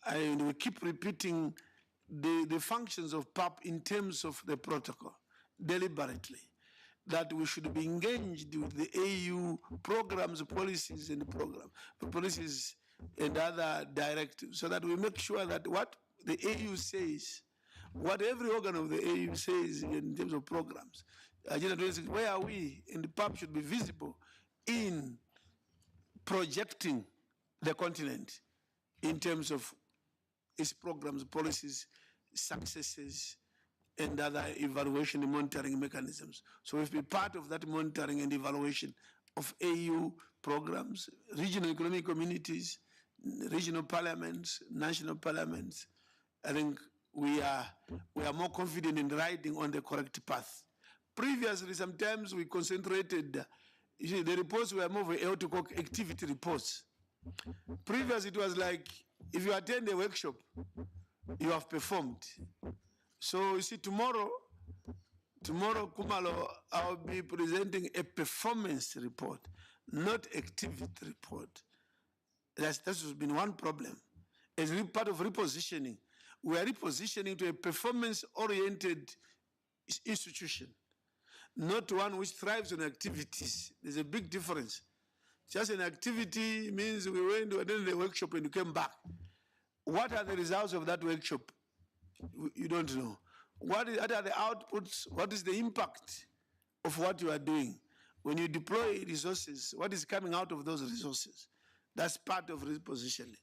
and we keep repeating the functions of PAP in terms of the protocol deliberately, that we should be engaged with the AU programs, policies, and policies and other directives, so that we make sure that what the AU says, what every organ of the AU says in terms of programs, Agenda 26, where are we? And the PAP should be visible in projecting the continent in terms of its programs, policies, successes, and other evaluation and monitoring mechanisms. So we've been part of that monitoring and evaluation of AU programs, regional economic communities, regional parliaments, national parliaments. I think we are more confident in riding on the correct path. Previously, sometimes we concentrated, you see, the reports were more of activity reports. Previously, it was like, if you attend a workshop, you have performed. So you see, tomorrow, Kumalo, I'll be presenting a performance report, not activity report. That has been one problem. As part of repositioning, we are repositioning to a performance-oriented institution, not one which thrives on activities. There's a big difference. Just an activity means we went to attend the workshop and you came back. What are the results of that workshop? You don't know. What are the outputs? What is the impact of what you are doing? When you deploy resources, what is coming out of those resources? That's part of repositioning.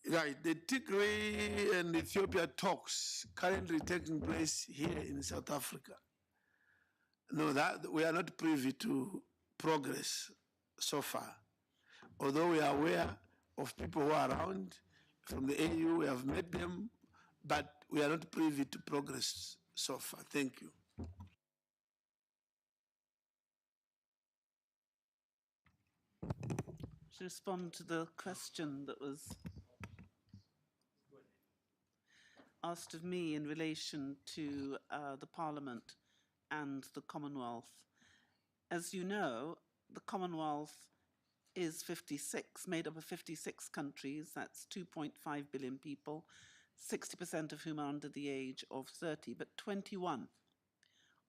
Right, the Tigray and Ethiopia talks currently taking place here in South Africa. No, that we are not privy to progress so far. Although we are aware of people who are around from the AU, we have met them, but we are not privy to progress so far. Thank you. To respond to the question that was asked of me in relation to the Parliament and the Commonwealth. As you know, the Commonwealth is 56, made up of 56 countries. That's 2.5 billion people, 60% of whom are under the age of 30, but 21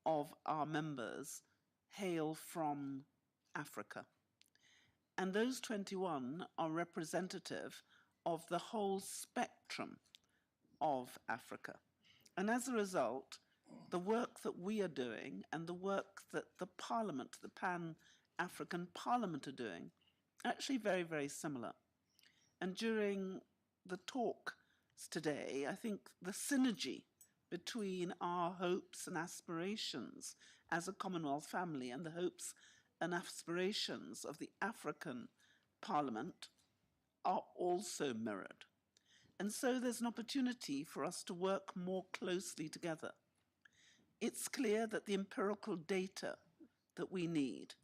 of our members hail from Africa. And those 21 are representative of the whole spectrum of Africa. And as a result, the work that we are doing and the work that the Parliament, the Pan-African Parliament are doing, are actually very, very similar. And during the talks today, I think the synergy between our hopes and aspirations as a Commonwealth family and the hopes and aspirations of the African Parliament are also mirrored. And so there's an opportunity for us to work more closely together. It's clear that the empirical data that we need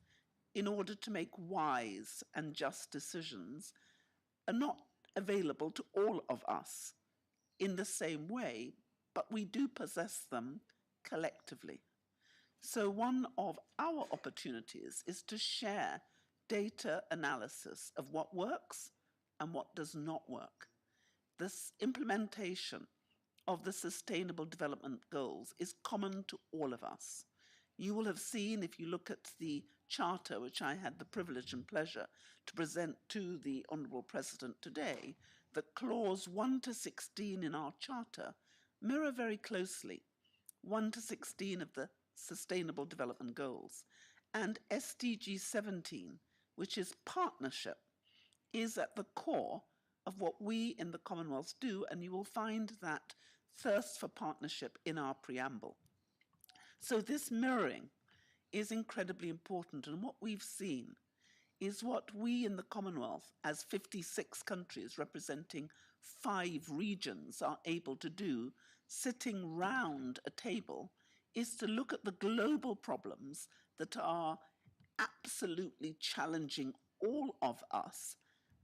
in order to make wise and just decisions are not available to all of us in the same way, but we do possess them collectively. So one of our opportunities is to share data analysis of what works and what does not work. This implementation of the Sustainable Development Goals is common to all of us. You will have seen, if you look at the Charter, which I had the privilege and pleasure to present to the Honourable President today, that clause 1 to 16 in our Charter mirror very closely 1 to 16 of the Sustainable Development Goals. And SDG 17, which is partnership, is at the core of what we in the Commonwealth do, and you will find that thirst for partnership in our preamble. So this mirroring is incredibly important, and what we've seen is what we in the Commonwealth, as 56 countries representing 5 regions, are able to do, sitting round a table, is to look at the global problems that are absolutely challenging all of us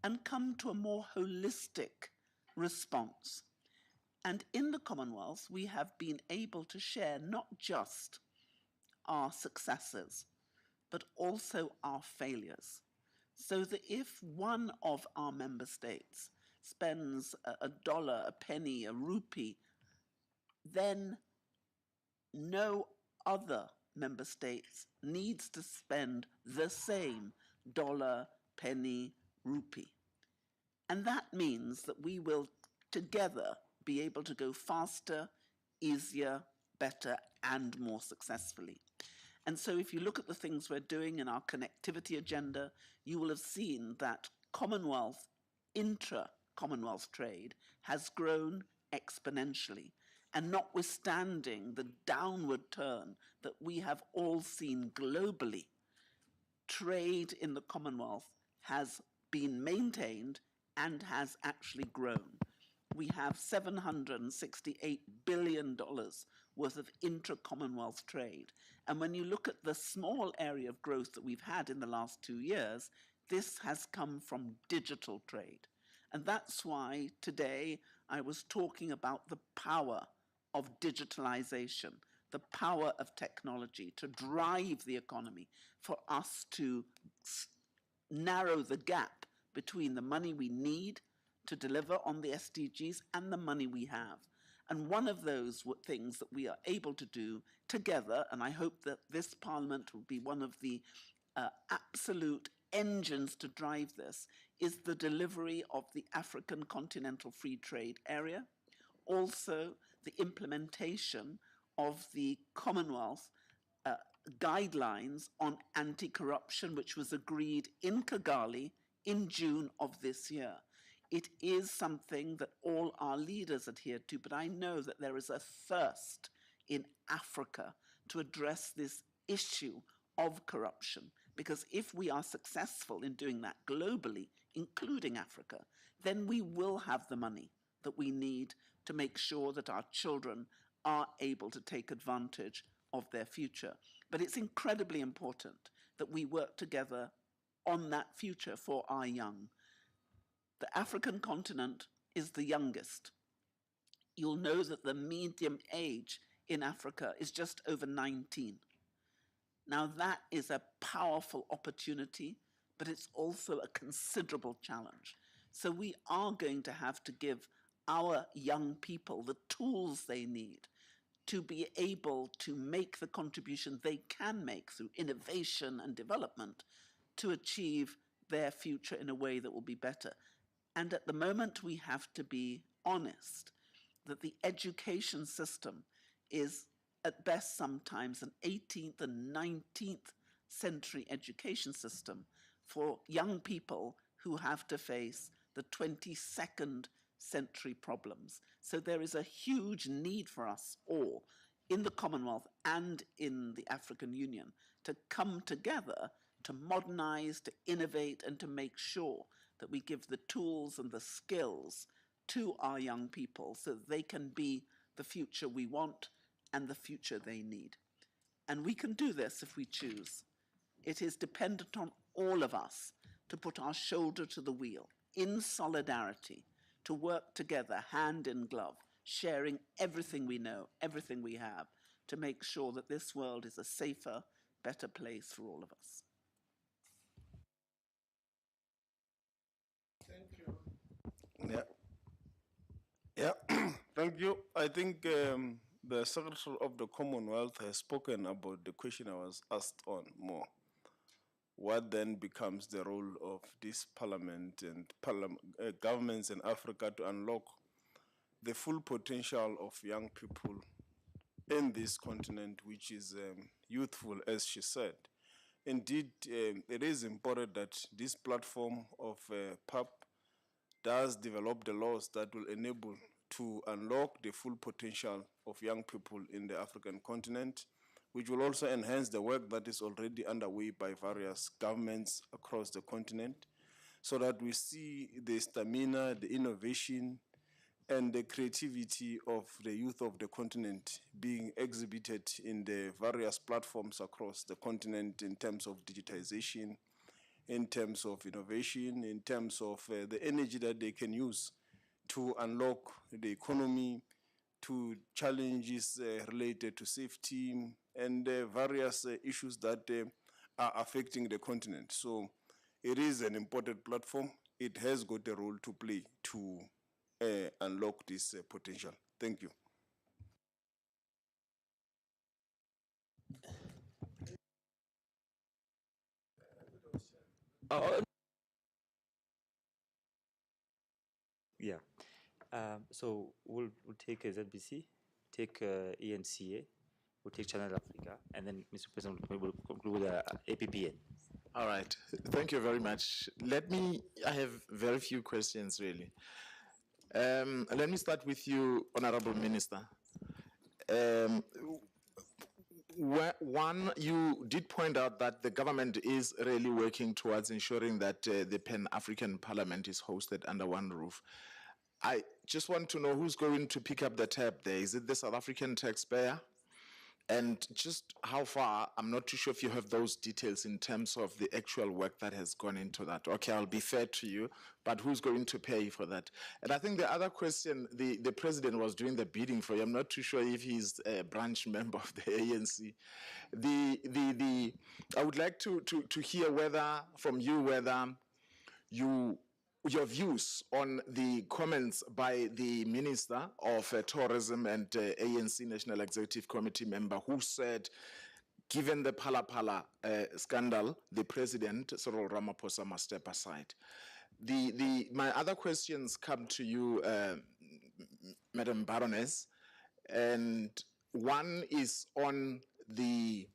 and come to a more holistic response. And in the Commonwealth, we have been able to share not just our successes, but also our failures. So that if one of our member states spends a dollar, a penny, a rupee, then no other member states needs to spend the same dollar, penny, rupee. And that means that we will together be able to go faster, easier, better, and more successfully. And so if you look at the things we're doing in our connectivity agenda, you will have seen that Commonwealth, intra-Commonwealth trade has grown exponentially. And notwithstanding the downward turn that we have all seen globally, trade in the Commonwealth has been maintained and has actually grown. We have $768 billion worth of intra-Commonwealth trade. And when you look at the small area of growth that we've had in the last 2 years, this has come from digital trade. And that's why today I was talking about the power of digitalization, the power of technology to drive the economy, for us to narrow the gap between the money we need to deliver on the SDGs and the money we have. And one of those things that we are able to do together, and I hope that this Parliament will be one of the absolute engines to drive this, is the delivery of the African Continental Free Trade Area, also the implementation of the Commonwealth guidelines on anti-corruption, which was agreed in Kigali in June of this year. It is something that all our leaders adhere to, but I know that there is a thirst in Africa to address this issue of corruption, because if we are successful in doing that globally, including Africa, then we will have the money that we need to make sure that our children are able to take advantage of their future. But it's incredibly important that we work together on that future for our young. The African continent is the youngest. You'll know that the median age in Africa is just over 19. Now that is a powerful opportunity, but it's also a considerable challenge. So we are going to have to give our young people the tools they need to be able to make the contribution they can make through innovation and development to achieve their future in a way that will be better. And at the moment, we have to be honest that the education system is at best sometimes an 18th and 19th century education system for young people who have to face the 22nd century problems. So there is a huge need for us all in the Commonwealth and in the African Union to come together to modernize, to innovate, and to make sure that we give the tools and the skills to our young people so that they can be the future we want and the future they need. And we can do this if we choose. It is dependent on all of us to put our shoulder to the wheel in solidarity, to work together hand in glove, sharing everything we know, everything we have, to make sure that this world is a safer, better place for all of us. Yeah, thank you. I think the Secretary of the Commonwealth has spoken about the question I was asked on more. What then becomes the role of this parliament and governments in Africa to unlock the full potential of young people in this continent, which is youthful, as she said. Indeed, it is important that this platform of PAP does develop the laws that will enable to unlock the full potential of young people in the African continent, which will also enhance the work that is already underway by various governments across the continent, so that we see the stamina, the innovation, and the creativity of the youth of the continent being exhibited in the various platforms across the continent in terms of digitization, in terms of innovation, in terms of the energy that they can use to unlock the economy, to challenges related to safety, and various issues that are affecting the continent. So it is an important platform. it has got a role to play to unlock this potential. Thank you. Yeah. So we'll take ZBC, take ENCA, we'll take Channel Africa, and then Mr. President will conclude with APPN. All right. Thank you very much. I have very few questions, really. Let me start with you, Honorable Minister. One, you did point out that the government is really working towards ensuring that the Pan-African Parliament is hosted under one roof. I just want to know who's going to pick up the tab there. Is it the South African taxpayer? And just how far, I'm not too sure if you have those details in terms of the actual work that has gone into that. Okay, I'll be fair to you, but who's going to pay for that? And I think the other question, the president was doing the bidding for you. I'm not too sure if he's a branch member of the ANC. I would like to hear from you whether your views on the comments by the Minister of Tourism and ANC National Executive Committee member who said, given the Phala Phala scandal, the President, Cyril Ramaphosa, must step aside. My other questions come to you, Madam Baroness, and one is on the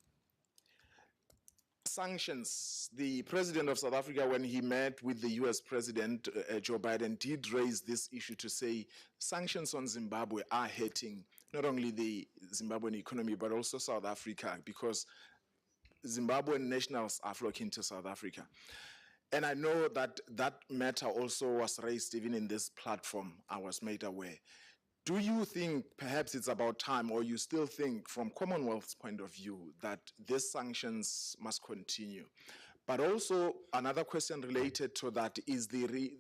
sanctions. The president of South Africa, when he met with the US President Joe Biden, did raise this issue to say sanctions on Zimbabwe are hurting not only the Zimbabwean economy, but also South Africa, because Zimbabwean nationals are flocking to South Africa. And I know that that matter also was raised even in this platform. I was made aware. Do you think perhaps it's about time, or you still think from Commonwealth's point of view that these sanctions must continue? But also another question related to that is the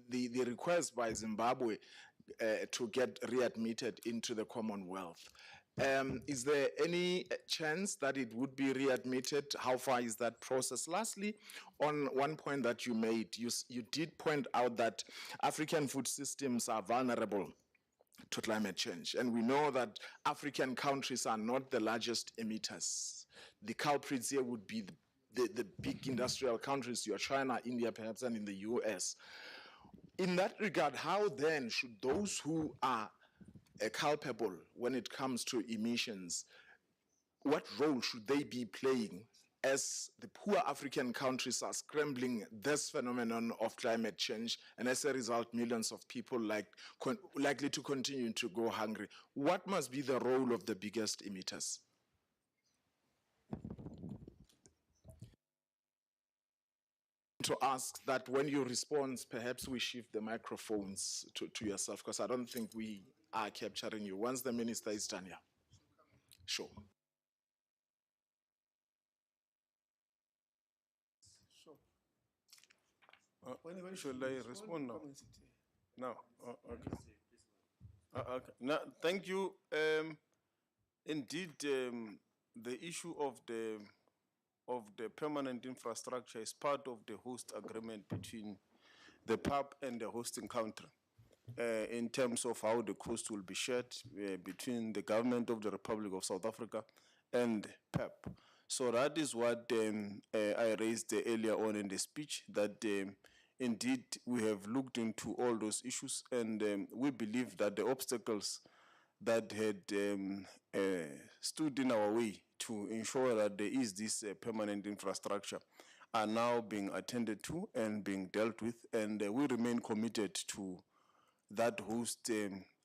request by Zimbabwe to get readmitted into the Commonwealth. Is there any chance that it would be readmitted? How far is that process? Lastly, on one point that you made, you did point out that African food systems are vulnerable to climate change. And we know that African countries are not the largest emitters. The culprits here would be the big industrial countries, your China, India, perhaps, and in the US. In that regard, how then should those who are culpable when it comes to emissions, what role should they be playing as the poor African countries are scrambling this phenomenon of climate change, and as a result, millions of people likely to continue to go hungry? What must be the role of the biggest emitters? To ask that when you respond, perhaps we shift the microphones to yourself, because I don't think we are capturing you. Once the minister is done here. Sure. When should I respond now? No. Okay. Okay. Now, thank you. Indeed, the issue of the permanent infrastructure is part of the host agreement between the PAP and the hosting country, in terms of how the cost will be shared between the government of the Republic of South Africa and PAP. So that is what I raised earlier on in the speech, that indeed we have looked into all those issues, and we believe that the obstacles that had stood in our way to ensure that there is this permanent infrastructure are now being attended to and being dealt with, and we remain committed to that host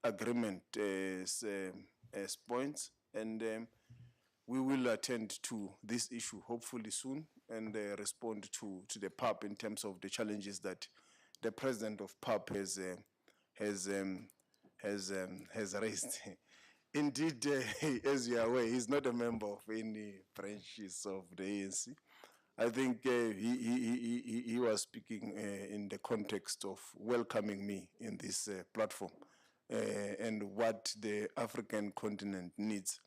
agreement as points, and we will attend to this issue hopefully soon and respond to the PAP in terms of the challenges that the president of PAP has raised. Indeed, as you are aware, he's not a member of any branches of the ANC. I think he was speaking in the context of welcoming me in this platform and what the African continent needs.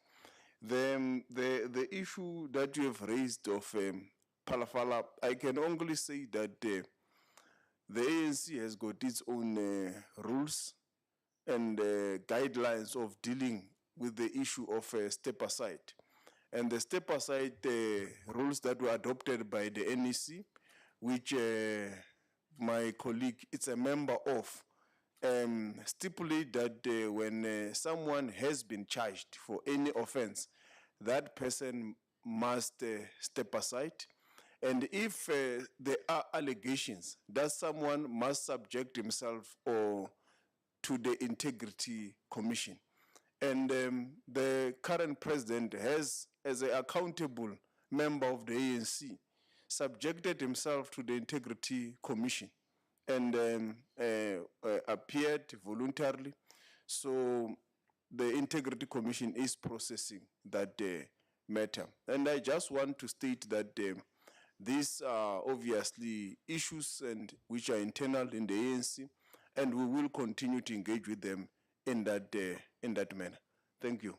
The issue that you have raised of Phala Phala, I can only say that The ANC has got its own rules and guidelines of dealing with the issue of step aside. And the step aside rules that were adopted by the NEC, which my colleague is a member of, stipulate that when someone has been charged for any offense, that person must step aside. And if there are allegations that someone must subject himself or to the Integrity Commission, and the current president has, as an accountable member of the ANC, subjected himself to the Integrity Commission and appeared voluntarily. So the Integrity Commission is processing that matter. And I just want to state that these are obviously issues and which are internal in the ANC, and we will continue to engage with them in that manner. Thank you.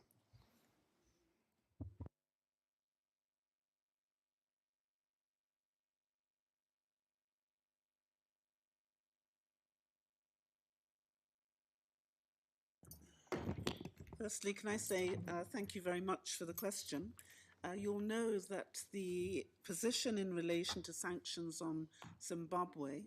Firstly, can I say thank you very much for the question. You'll know that the position in relation to sanctions on Zimbabwe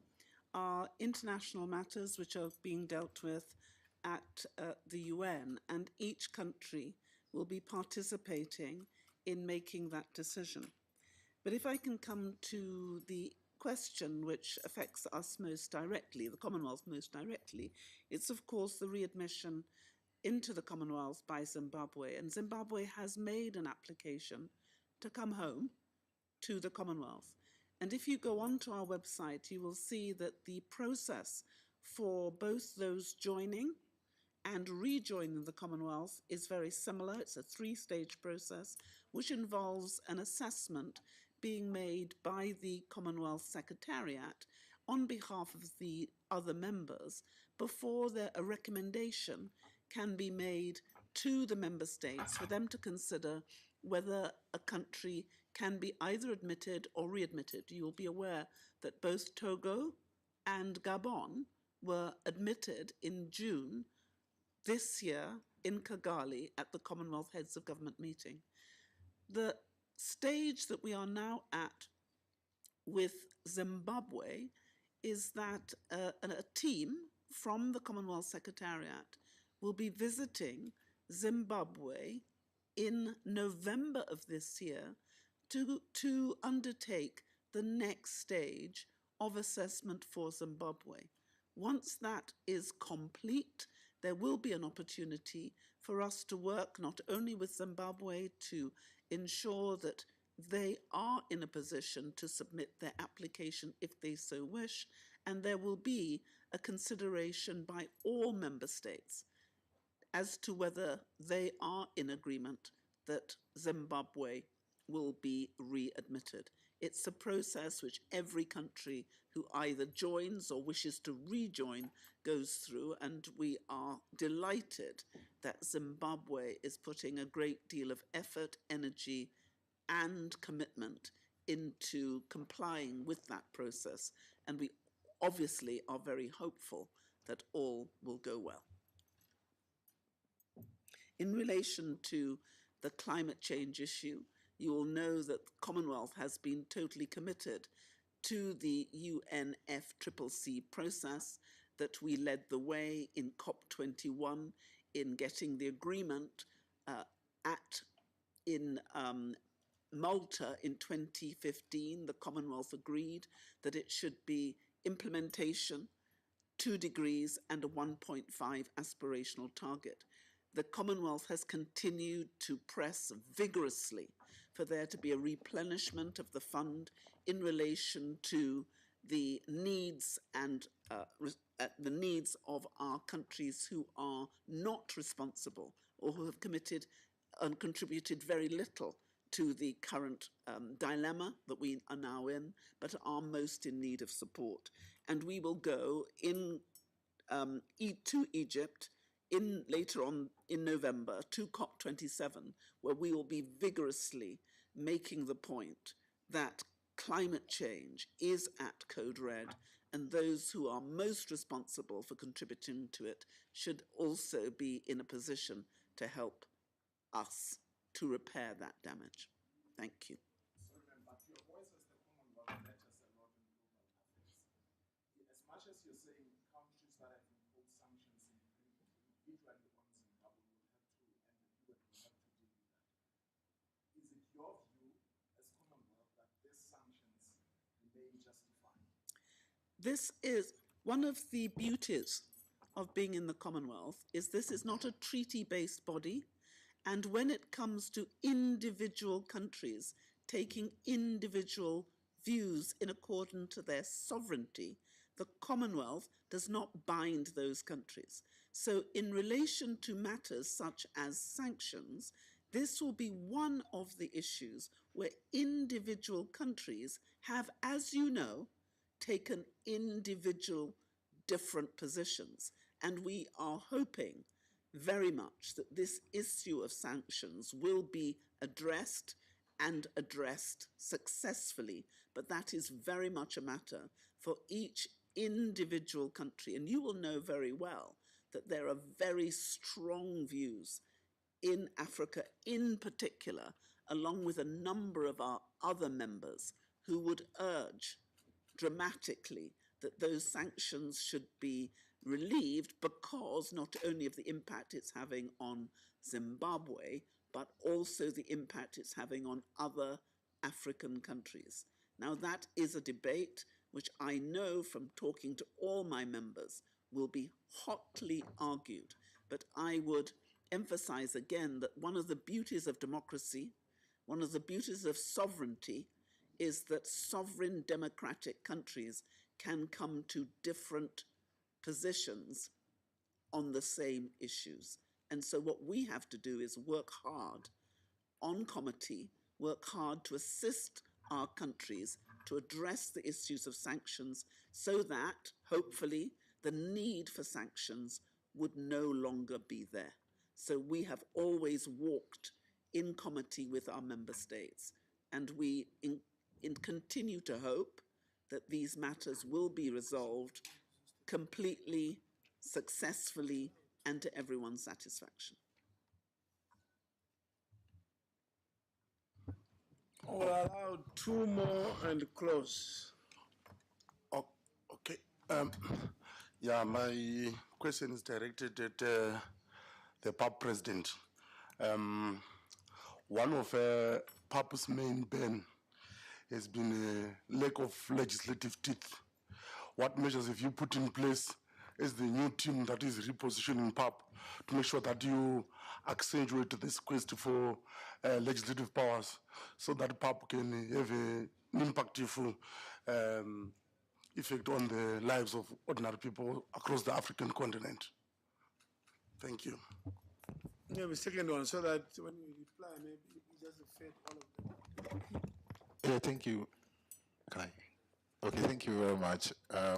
are international matters which are being dealt with at the UN, and each country will be participating in making that decision. But if I can come to the question which affects us most directly, the Commonwealth most directly, it's of course the readmission into the Commonwealth by Zimbabwe. And Zimbabwe has made an application to come home to the Commonwealth. And if you go onto our website, you will see that the process for both those joining and rejoining the Commonwealth is very similar. It's a three-stage process, which involves an assessment being made by the Commonwealth Secretariat on behalf of the other members before a recommendation can be made to the member states for them to consider whether a country can be either admitted or readmitted. You'll be aware that both Togo and Gabon were admitted in June this year in Kigali at the Commonwealth Heads of Government meeting. The stage that we are now at with Zimbabwe is that a team from the Commonwealth Secretariat will be visiting Zimbabwe in November of this year to undertake the next stage of assessment for Zimbabwe. Once that is complete, there will be an opportunity for us to work not only with Zimbabwe to ensure that they are in a position to submit their application if they so wish, and there will be a consideration by all member states as to whether they are in agreement that Zimbabwe will be readmitted. It's a process which every country who either joins or wishes to rejoin goes through, and we are delighted that Zimbabwe is putting a great deal of effort, energy, and commitment into complying with that process. And we obviously are very hopeful that all will go well. In relation to the climate change issue, you will know that the Commonwealth has been totally committed to the UNFCCC process, that we led the way in COP21 in getting the agreement in Malta in 2015. The Commonwealth agreed that it should be implementation, 2 degrees and a 1.5 aspirational target. The Commonwealth has continued to press vigorously for there to be a replenishment of the fund in relation to the needs and the needs of our countries who are not responsible or who have committed and contributed very little to the current dilemma that we are now in, but are most in need of support. And we will go to Egypt later on in November to COP27, where we will be vigorously making the point that climate change is at code red and those who are most responsible for contributing to it should also be in a position to help us to repair that damage. Thank you. But your voice as the Commonwealth matters a lot in global affairs. As much as you're saying countries that have imposed sanctions individually on Zimbabwe will have to, and the UN will have to deal with that. Is it your view as Commonwealth that these sanctions remain justified? This is one of the beauties of being in the Commonwealth, is this is not a treaty-based body, and when it comes to individual countries taking individual views in accordance to their sovereignty, the Commonwealth does not bind those countries. So in relation to matters such as sanctions, this will be one of the issues where individual countries have, as you know, taken individual different positions. And we are hoping very much that this issue of sanctions will be addressed and addressed successfully. But that is very much a matter for each individual country. And you will know very well that there are very strong views in Africa in particular, along with a number of our other members who would urge dramatically that those sanctions should be relieved, because not only of the impact it's having on Zimbabwe, but also the impact it's having on other African countries. Now that is a debate which I know from talking to all my members will be hotly argued, but I would emphasize again that one of the beauties of democracy, one of the beauties of sovereignty, is that sovereign democratic countries can come to different positions on the same issues. And so what we have to do is work hard on committee, work hard to assist our countries to address the issues of sanctions so that, hopefully, the need for sanctions would no longer be there. So we have always walked in committee with our member states, and we continue to hope that these matters will be resolved completely, successfully, and to everyone's satisfaction. We'll allow two more and close. Okay. Yeah, my question is directed at the PAP president. One of PAP's main ban has been a lack of legislative teeth. What measures have you put in place as the new team that is repositioning PAP to make sure that you accentuate this quest for legislative powers so that PAP can have an impactful effect on the lives of ordinary people across the African continent? Thank you. We have a second one so that when you reply, maybe you just fed all of them. Yeah, thank you. Can I? Okay, thank you very much.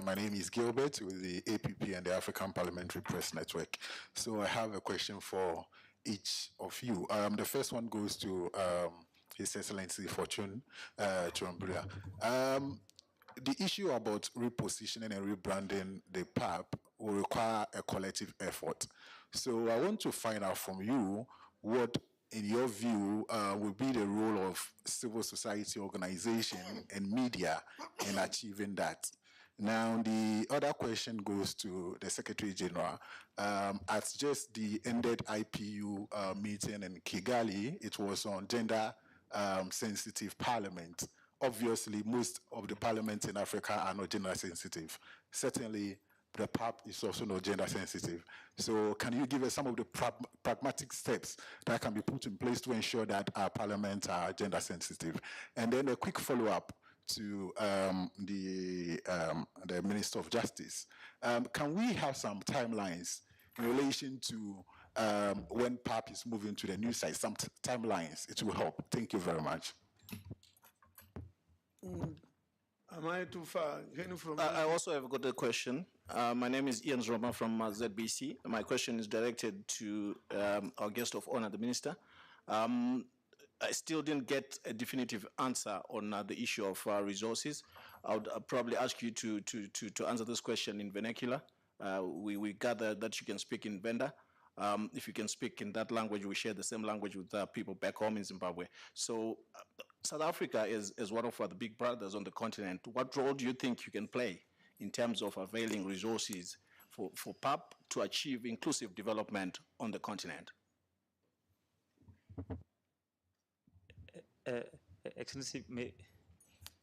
My name is Gilbert with the APP and the African Parliamentary Press Network. So I have a question for each of you. The first one goes to His Excellency Fortune Charumbira. The issue about repositioning and rebranding the PAP will require a collective effort. So I want to find out from you what, in your view, will be the role of civil society organization and media in achieving that. Now, the other question goes to the Secretary General. At just the ended IPU meeting in Kigali, it was on gender-sensitive parliament. Obviously, most of the parliaments in Africa are not gender sensitive. Certainly, the PAP is also not gender sensitive. So can you give us some of the pragmatic steps that can be put in place to ensure that our parliaments are gender sensitive? And then a quick follow-up to the Minister of Justice. Can we have some timelines in relation to when PAP is moving to the new site, some timelines? It will help. Thank you very much. Am I too far? I also have got a question. My name is Ian Roma from ZBC. My question is directed to our guest of honor, the Minister. I still didn't get a definitive answer on the issue of resources. I would probably ask you to answer this question in vernacular. We gather that you can speak in Venda. If you can speak in that language, we share the same language with people back home in Zimbabwe. So South Africa is one of the big brothers on the continent. What role do you think you can play in terms of availing resources for PAP to achieve inclusive development on the continent? Excellency,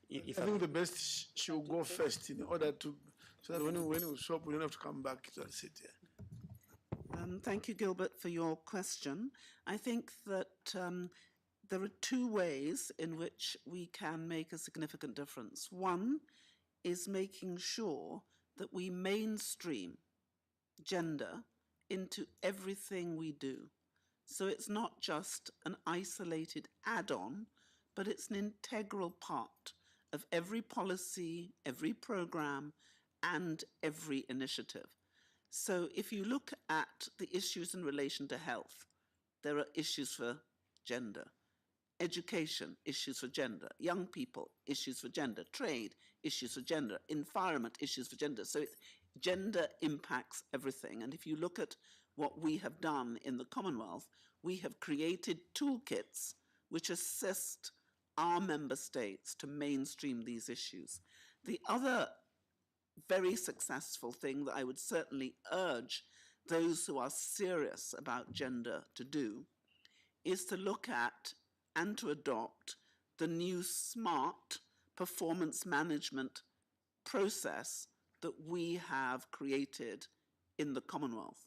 if I think the best she will go first in order to, so that when we stop, we don't have to come back to sit here. Thank you, Gilbert, for your question. I think that there are two ways in which we can make a significant difference. One is making sure that we mainstream gender into everything we do. So it's not just an isolated add-on, but it's an integral part of every policy, every program, and every initiative. So if you look at the issues in relation to health, there are issues for gender. Education, issues for gender. Young people, issues for gender. Trade, issues for gender. Environment, issues for gender. So gender impacts everything. And if you look at what we have done in the Commonwealth, we have created toolkits which assist our member states to mainstream these issues. The other very successful thing that I would certainly urge those who are serious about gender to do is to look at and to adopt the new SMART performance management process that we have created in the Commonwealth.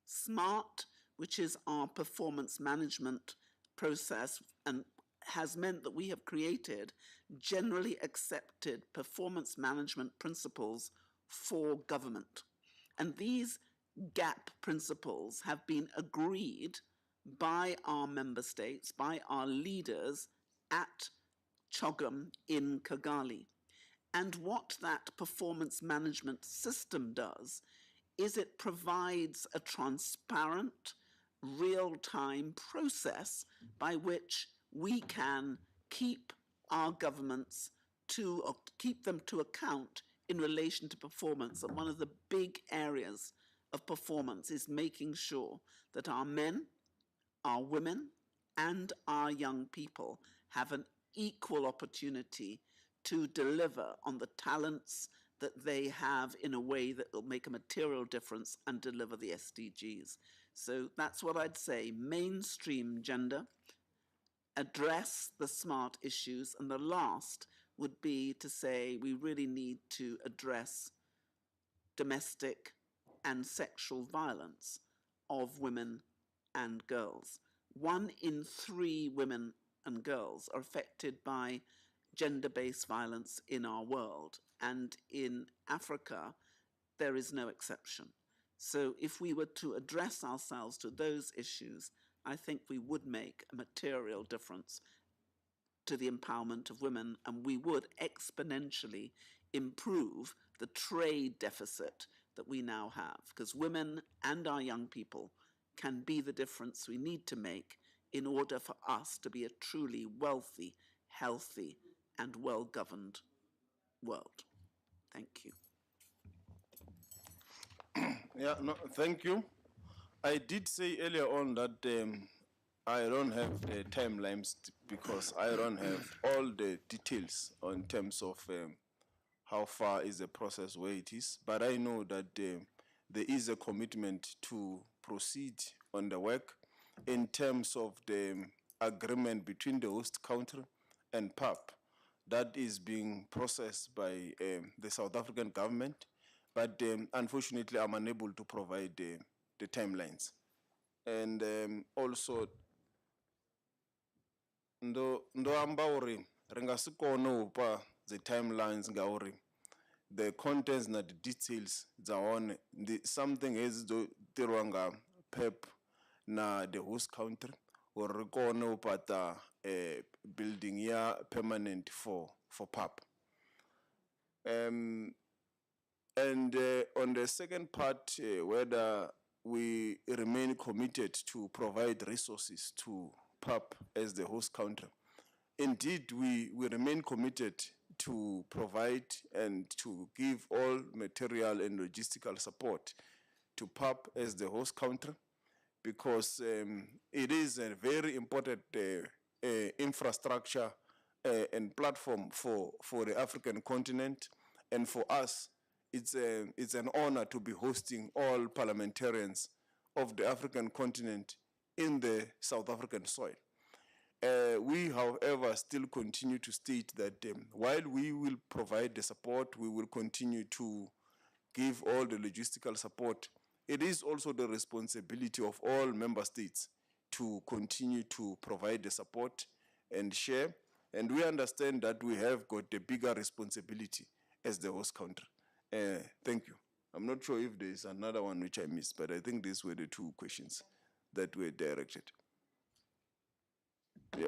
SMART, which is our performance management process, and has meant that we have created generally accepted performance management principles for government. And these GAP principles have been agreed by our member states, by our leaders at CHOGM in Kigali. And what that performance management system does is it provides a transparent, real-time process by which we can keep our governments to, or keep them to account in relation to performance. And one of the big areas of performance is making sure that our men, our women, and our young people have an equal opportunity to deliver on the talents that they have in a way that will make a material difference and deliver the SDGs. So that's what I'd say: mainstream gender, address the SMART issues, and the last would be to say we really need to address domestic and sexual violence of women and girls. 1 in 3 women and girls are affected by gender-based violence in our world, and in Africa, there is no exception. So if we were to address ourselves to those issues, I think we would make a material difference to the empowerment of women, and we would exponentially improve the trade deficit that we now have, because women and our young people can be the difference we need to make in order for us to be a truly wealthy, healthy, and well-governed world. Thank you. Yeah, no, thank you. I did say earlier on that I don't have the timelines because I don't have all the details in terms of how far is the process, where it is. But I know that there is a commitment to proceed on the work in terms of the agreement between the host country and PAP. That is being processed by the South African government, but unfortunately I'm unable to provide the timelines. And also, ndo amba uri ringa si kone upa the timelines ngauri the contents na the details dza hone something has do tirwanga PAP na the host country or ri kone u pata building ya permanent for PAP. And on the second part, whether we remain committed to provide resources to PAP as the host country. Indeed, we remain committed to provide and to give all material and logistical support to PAP as the host country, because it is a very important infrastructure and platform for the African continent. And for us, it's an honor to be hosting all parliamentarians of the African continent in the South African soil. We, however, still continue to state that while we will provide the support, we will continue to give all the logistical support. It is also the responsibility of all member states to continue to provide the support and share. And we understand that we have got a bigger responsibility as the host country. Thank you. I'm not sure if there is another one which I missed, but I think these were the two questions that were directed. Yeah.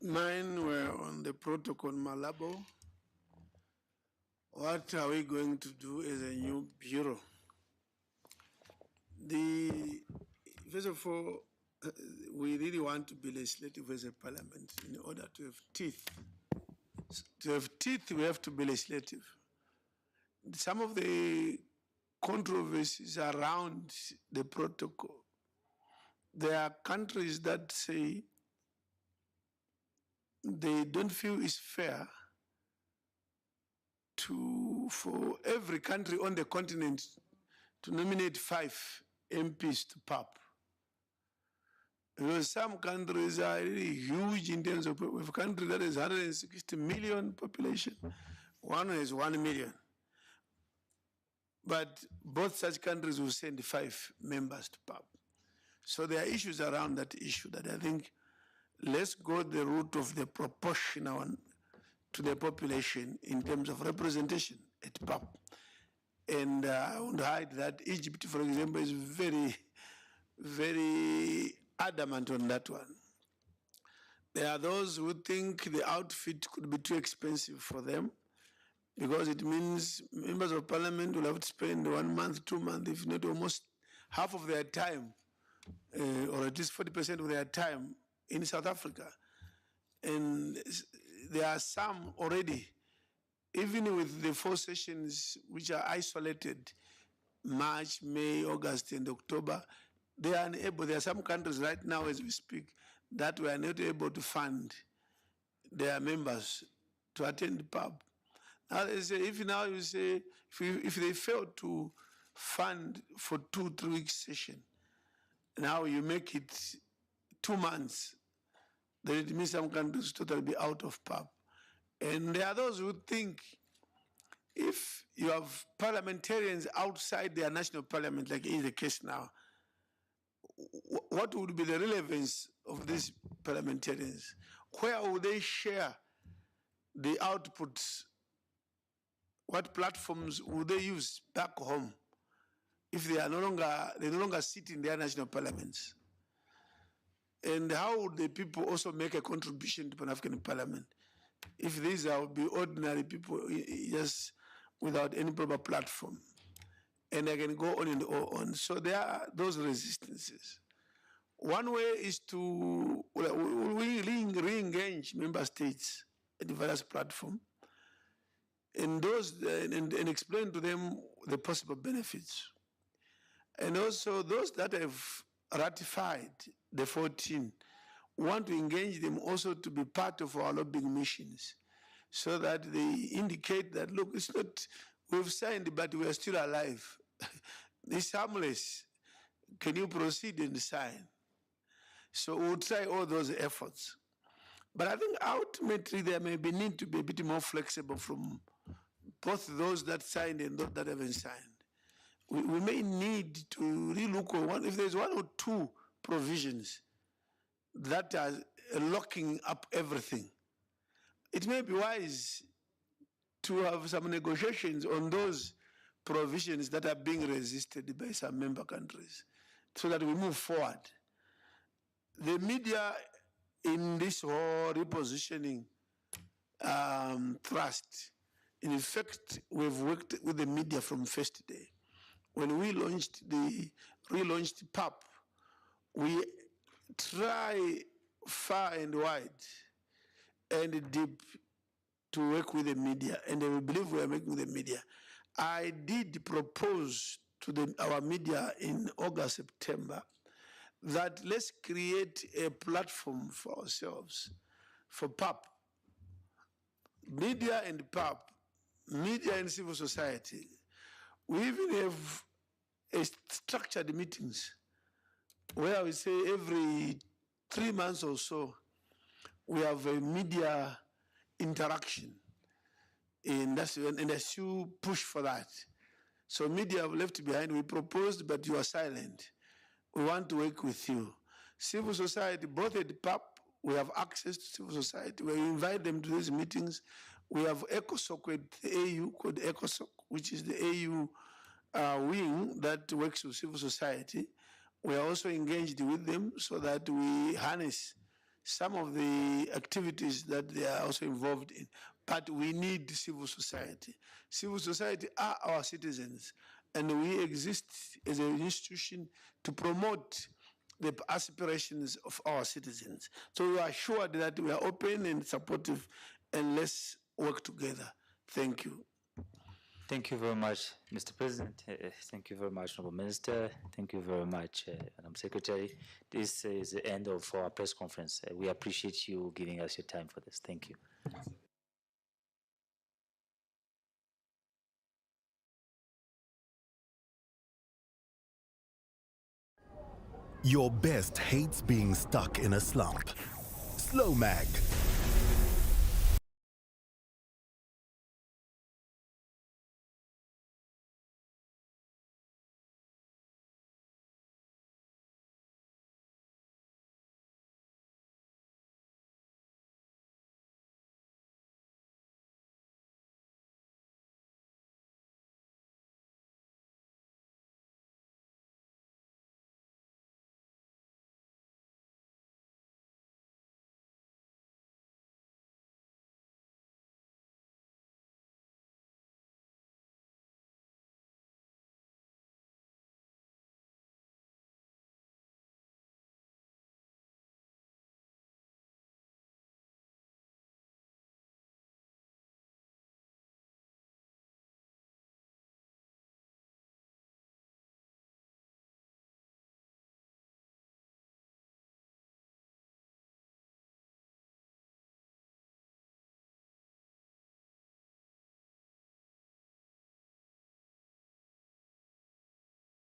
Mine were on the protocol Malabo. What are we going to do as a new bureau? First of all, we really want to be legislative as a parliament in order to have teeth. To have teeth, we have to be legislative. Some of the controversies around the protocol, there are countries that say they don't feel it's fair for every country on the continent to nominate 5 MPs to PAP. Because some countries are really huge in terms of, a country that has 160 million population, one has 1 million. But both such countries will send 5 members to PAP. So there are issues around that issue that I think let's go the route of the proportional to the population in terms of representation at PAP. And I won't hide that Egypt, for example, is very, very adamant on that one. There are those who think the outfit could be too expensive for them because it means members of parliament will have to spend 1 month, 2 months, if not almost half of their time, or at least 40% of their time in South Africa. And there are some already, even with the 4 sessions which are isolated, March, May, August, and October, they are unable. There are some countries right now as we speak that we are not able to fund their members to attend PAP. Now they say, if now you say, if they fail to fund for 2-3 weeks session, now you make it 2 months, then it means some countries totally be out of PAP. And there are those who think if you have parliamentarians outside their national parliament, like is the case now, what would be the relevance of these parliamentarians? Where would they share the outputs? What platforms would they use back home if they no longer sit in their national parliaments? And how would the people also make a contribution to Pan-African Parliament if these would be ordinary people just without any proper platform? And I can go on and on. So there are those resistances. One way is to re-engage member states at the various platforms and explain to them the possible benefits. And also those that have ratified the 14 want to engage them also to be part of our lobbying missions so that they indicate that, look, it's not, we've signed, but we are still alive. It's harmless. Can you proceed and sign? So we'll try all those efforts. But I think ultimately there may be need to be a bit more flexible from both those that signed and those that haven't signed. We may need to relook on one, if there's 1 or 2 provisions that are locking up everything. It may be wise to have some negotiations on those provisions that are being resisted by some member countries so that we move forward. The media in this whole repositioning thrust, in effect, we've worked with the media from first day. When we relaunched PAP, we try far and wide and deep to work with the media, and we believe we are making the media. I did propose to our media in August, September, that let's create a platform for ourselves, for PAP, media and PAP, media and civil society. We even have structured meetings where we say every 3 months or so, we have a media interaction. And as you push for that. So media have left behind, we proposed, but you are silent. We want to work with you. Civil society, both at PAP, we have access to civil society. We invite them to these meetings. We have ECOSOC with the AU, called ECOSOC, which is the AU wing that works with civil society. We are also engaged with them so that we harness some of the activities that they are also involved in. But we need civil society. Civil society are our citizens, and we exist as an institution to promote the aspirations of our citizens. So we are assured that we are open and supportive, and let's work together. Thank you. Thank you very much, Mr. President. Thank you very much, Honorable Minister. Thank you very much, Madam Secretary. This is the end of our press conference. We appreciate you giving us your time for this. Thank you. Your best hates being stuck in a slump. Slow Mag